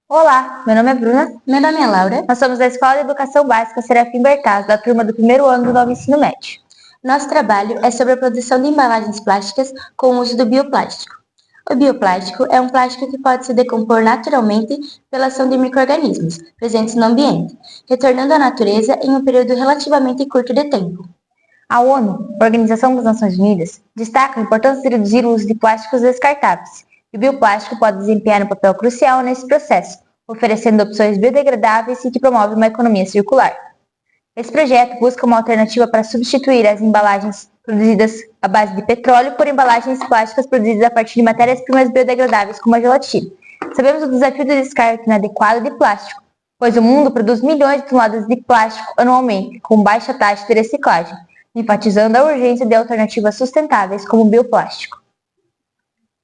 Olá, meu nome é Bruna. Meu nome é Laura. Nós somos da Escola de Educação Básica Serafim Bertaz, da turma do primeiro ano do novo ensino médio. Nosso trabalho é sobre a produção de embalagens plásticas com o uso do bioplástico. O bioplástico é um plástico que pode se decompor naturalmente pela ação de micro-organismos presentes no ambiente, retornando à natureza em um período relativamente curto de tempo. A ONU, Organização das Nações Unidas, destaca a importância de reduzir o uso de plásticos descartáveis. E o bioplástico pode desempenhar um papel crucial nesse processo, oferecendo opções biodegradáveis e que promove uma economia circular. Esse projeto busca uma alternativa para substituir as embalagens produzidas à base de petróleo por embalagens plásticas produzidas a partir de matérias-primas biodegradáveis, como a gelatina. Sabemos o desafio do descarte inadequado de plástico, pois o mundo produz milhões de toneladas de plástico anualmente, com baixa taxa de reciclagem, enfatizando a urgência de alternativas sustentáveis como o bioplástico.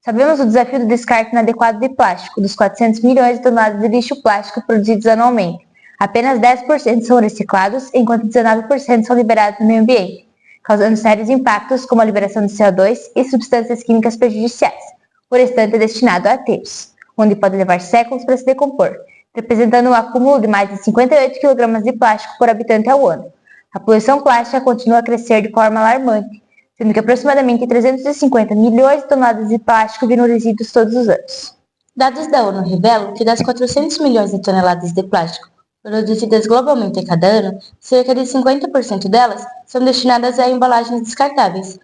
Sabemos o desafio do descarte inadequado de plástico, dos 400 milhões de toneladas de lixo plástico produzidos anualmente. Apenas 10% são reciclados, enquanto 19% são liberados no meio ambiente, causando sérios impactos como a liberação de CO2 e substâncias químicas prejudiciais. O restante é destinado a aterros, onde pode levar séculos para se decompor, representando um acúmulo de mais de 58 kg de plástico por habitante ao ano. A poluição plástica continua a crescer de forma alarmante, sendo que aproximadamente 350 milhões de toneladas de plástico viram resíduos todos os anos. Dados da ONU revelam que das 400 milhões de toneladas de plástico produzidas globalmente a cada ano, cerca de 50% delas são destinadas a embalagens descartáveis.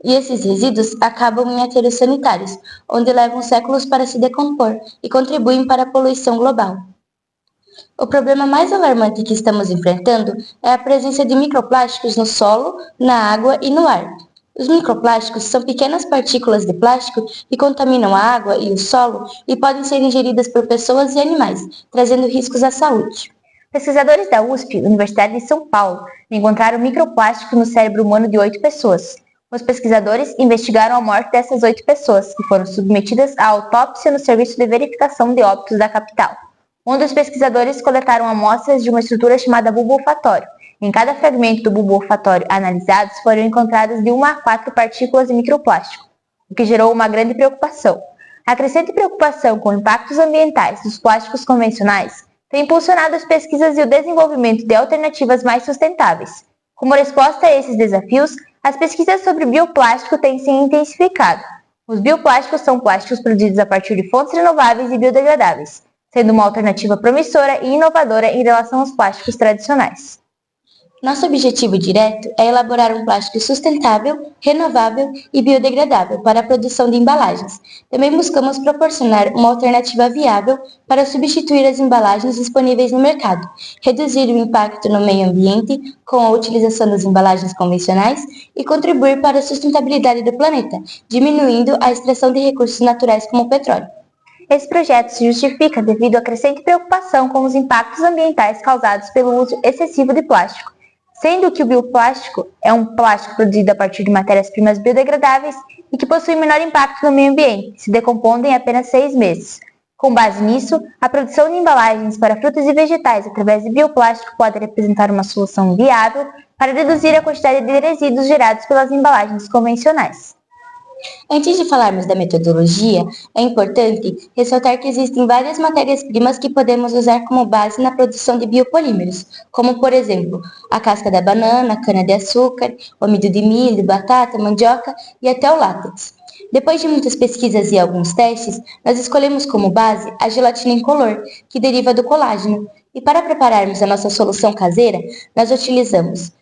E esses resíduos acabam em aterros sanitários, onde levam séculos para se decompor e contribuem para a poluição global. O problema mais alarmante que estamos enfrentando é a presença de microplásticos no solo, na água e no ar. Os microplásticos são pequenas partículas de plástico que contaminam a água e o solo e podem ser ingeridas por pessoas e animais, trazendo riscos à saúde. Pesquisadores da USP, Universidade de São Paulo, encontraram microplástico no cérebro humano de 8 pessoas. Os pesquisadores investigaram a morte dessas 8 pessoas, que foram submetidas à autópsia no Serviço de Verificação de Óbitos da capital, onde os pesquisadores coletaram amostras de uma estrutura chamada bulbo olfatório. Em cada fragmento do bulbo olfatório analisados foram encontradas de 1 a 4 partículas de microplástico, o que gerou uma grande preocupação. A crescente preocupação com impactos ambientais dos plásticos convencionais tem impulsionado as pesquisas e o desenvolvimento de alternativas mais sustentáveis. Como resposta a esses desafios, as pesquisas sobre bioplástico têm se intensificado. Os bioplásticos são plásticos produzidos a partir de fontes renováveis e biodegradáveis, sendo uma alternativa promissora e inovadora em relação aos plásticos tradicionais. Nosso objetivo direto é elaborar um plástico sustentável, renovável e biodegradável para a produção de embalagens. Também buscamos proporcionar uma alternativa viável para substituir as embalagens disponíveis no mercado, reduzir o impacto no meio ambiente com a utilização das embalagens convencionais e contribuir para a sustentabilidade do planeta, diminuindo a extração de recursos naturais como o petróleo. Esse projeto se justifica devido à crescente preocupação com os impactos ambientais causados pelo uso excessivo de plástico, sendo que o bioplástico é um plástico produzido a partir de matérias-primas biodegradáveis e que possui menor impacto no meio ambiente, se decompondo em apenas 6 meses. Com base nisso, a produção de embalagens para frutas e vegetais através de bioplástico pode representar uma solução viável para reduzir a quantidade de resíduos gerados pelas embalagens convencionais. Antes de falarmos da metodologia, é importante ressaltar que existem várias matérias-primas que podemos usar como base na produção de biopolímeros, como, por exemplo, a casca da banana, a cana-de-açúcar, o amido de milho, batata, mandioca e até o látex. Depois de muitas pesquisas e alguns testes, nós escolhemos como base a gelatina incolor, que deriva do colágeno. E para prepararmos a nossa solução caseira, nós utilizamos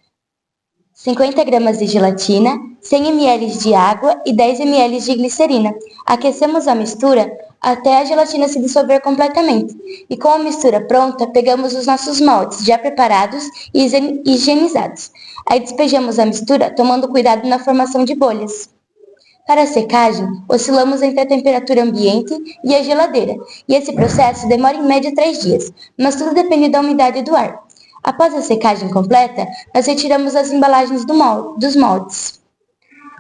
50 gramas de gelatina, 100 ml de água e 10 ml de glicerina. Aquecemos a mistura até a gelatina se dissolver completamente. E com a mistura pronta, pegamos os nossos moldes já preparados e higienizados. Aí despejamos a mistura, tomando cuidado na formação de bolhas. Para a secagem, oscilamos entre a temperatura ambiente e a geladeira, e esse processo demora em média 3 dias, mas tudo depende da umidade do ar. Após a secagem completa, nós retiramos as embalagens dos moldes.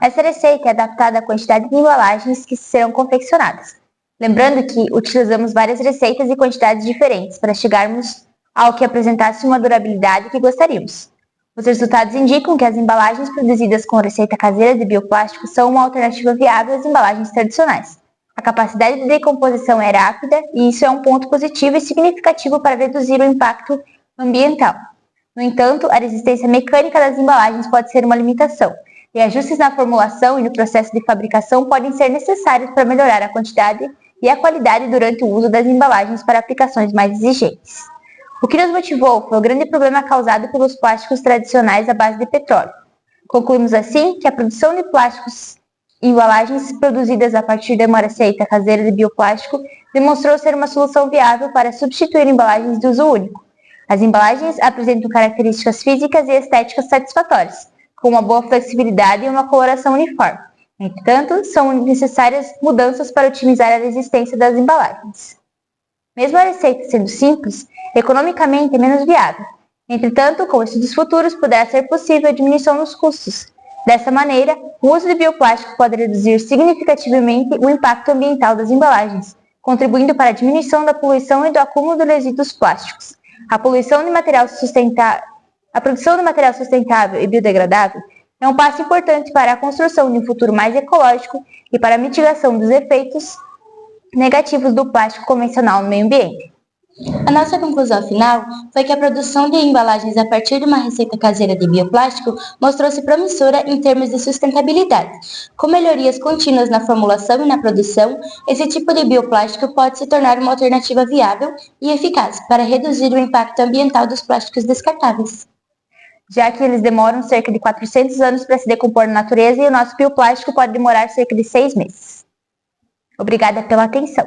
Essa receita é adaptada à quantidade de embalagens que serão confeccionadas. Lembrando que utilizamos várias receitas e quantidades diferentes para chegarmos ao que apresentasse uma durabilidade que gostaríamos. Os resultados indicam que as embalagens produzidas com receita caseira de bioplástico são uma alternativa viável às embalagens tradicionais. A capacidade de decomposição é rápida e isso é um ponto positivo e significativo para reduzir o impacto ambiental. No entanto, a resistência mecânica das embalagens pode ser uma limitação, e ajustes na formulação e no processo de fabricação podem ser necessários para melhorar a quantidade e a qualidade durante o uso das embalagens para aplicações mais exigentes. O que nos motivou foi o grande problema causado pelos plásticos tradicionais à base de petróleo. Concluímos assim que a produção de plásticos e embalagens produzidas a partir de uma receita caseira de bioplástico demonstrou ser uma solução viável para substituir embalagens de uso único. As embalagens apresentam características físicas e estéticas satisfatórias, com uma boa flexibilidade e uma coloração uniforme. Entretanto, são necessárias mudanças para otimizar a resistência das embalagens. Mesmo a receita sendo simples, economicamente é menos viável. Entretanto, com estudos futuros, poderá ser possível a diminuição nos custos. Dessa maneira, o uso de bioplástico pode reduzir significativamente o impacto ambiental das embalagens, contribuindo para a diminuição da poluição e do acúmulo de resíduos plásticos. A produção de material sustentável e biodegradável é um passo importante para a construção de um futuro mais ecológico e para a mitigação dos efeitos negativos do plástico convencional no meio ambiente. A nossa conclusão final foi que a produção de embalagens a partir de uma receita caseira de bioplástico mostrou-se promissora em termos de sustentabilidade. Com melhorias contínuas na formulação e na produção, esse tipo de bioplástico pode se tornar uma alternativa viável e eficaz para reduzir o impacto ambiental dos plásticos descartáveis, já que eles demoram cerca de 400 anos para se decompor na natureza e o nosso bioplástico pode demorar cerca de 6 meses. Obrigada pela atenção.